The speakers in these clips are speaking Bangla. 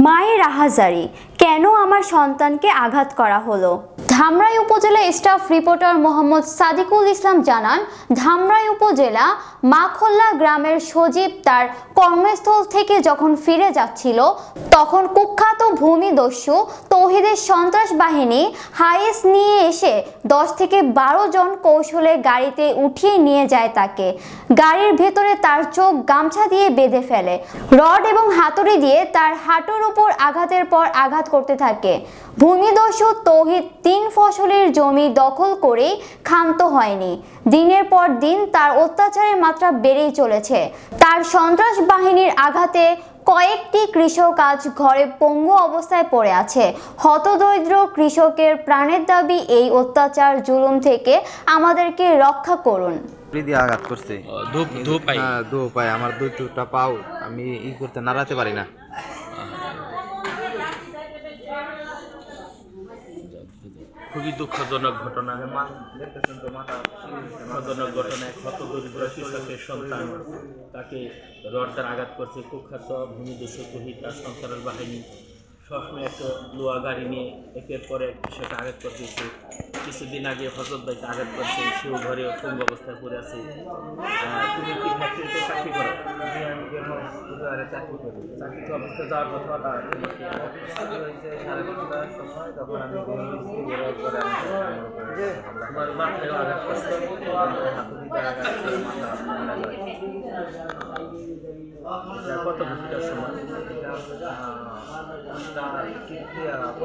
মায়ের আহাজারি, কেন আমার সন্তানকে আঘাত করা হলো? ধামরাই উপজেলা স্টাফ রিপোর্টার মোহাম্মদ সাদিকুল ইসলাম জানান, ধামরাই উপজেলা মাখল্লা গ্রামের সজীব তার কর্মস্থল থেকে যখন ফিরে যাচ্ছিল, তখন কুখ্যাত ভূমিদস্যু তৌহিদের সন্ত্রাস বাহিনী হাইস নিয়ে এসে 10 থেকে 12 জন কৌশলে গাড়িতে উঠিয়ে নিয়ে যায় তাকে। গাড়ির ভেতরে তার চোখ গামছা দিয়ে বেঁধে ফেলে, রড এবং হাতুড়ি দিয়ে তার হাঁটুর উপর আঘাতের পর আঘাত করতে থাকে। ভূমিদস্যু তৌহিদ 3 ফসলের জমি দখল করেই ক্ষান্ত হয়নি। দিনের পর দিন তার অত্যাচারের মাত্রা বেড়েই চলেছে। তার সন্ত্রাস বাহিনীর আঘাতে কয়েকটি কৃষক আজ ঘরে পঙ্গু অবস্থায় পড়ে আছে। হতদরিদ্র কৃষকের প্রাণের দাবি, এই অত্যাচার জুলুম থেকে আমাদেরকে রক্ষা করুন। আঘাত করছে, আমার দুটা পাও আমি করতে নাড়াতে পারি না। খুবই দুঃখজনক ঘটনা। দুঃখজনক ঘটনায় হতদরিদ্র কৃষকের সন্তান, তাকে রডদার আঘাত করছে কুখ্যাত ভূমিদস্যু তৌহিদ আর সন্ত্রাস বাহিনী। সবসময় একটা লোয়া গাড়ি নিয়ে একের পর এক কৃষককে আঘাত করতেছে। কিছুদিন আগে হজরত ভাইকে আঘাত করছে, সেও ঘরে পঙ্গু অবস্থায় পড়ে আছে। তুমি কি ফ্যাক্টরিতে চাকরি করো? চাকরিতে অবস্থা যাওয়ার কথা তোমার মাথায় আঘাত করছে। কত ঘন্টার সময়?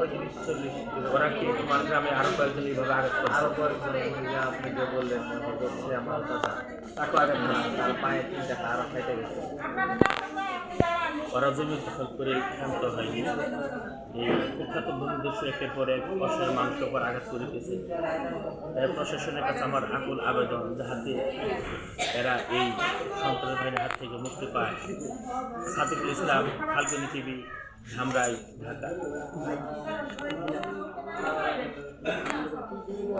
35-40। ওরা কি তোমার গ্রামে আরো কয়েকজন এইভাবে আঘাত করছে? আরো কয়েকজন, আপনি যে বললেন হচ্ছে আমার কথা, তাকে আঘাত করছে, তার পায়ে 3টা আরো খাইতে গেছে। ওরা জমি দখল করে ক্ষান্ত হয়নি। এই কুখ্যাত ভূমিদস্যু একের পর এক অসহায় মানুষের উপর আঘাত করিতেছে। প্রশাসনের কাছে আমার আকুল আবেদন, যাহাতে এরা এই সন্ত্রাস বাহিনীর হাত থেকে মুক্তি পায়। সাদিকুল ইসলাম, ফাল্গুনী টিভি, ধামরাই, ঢাকা।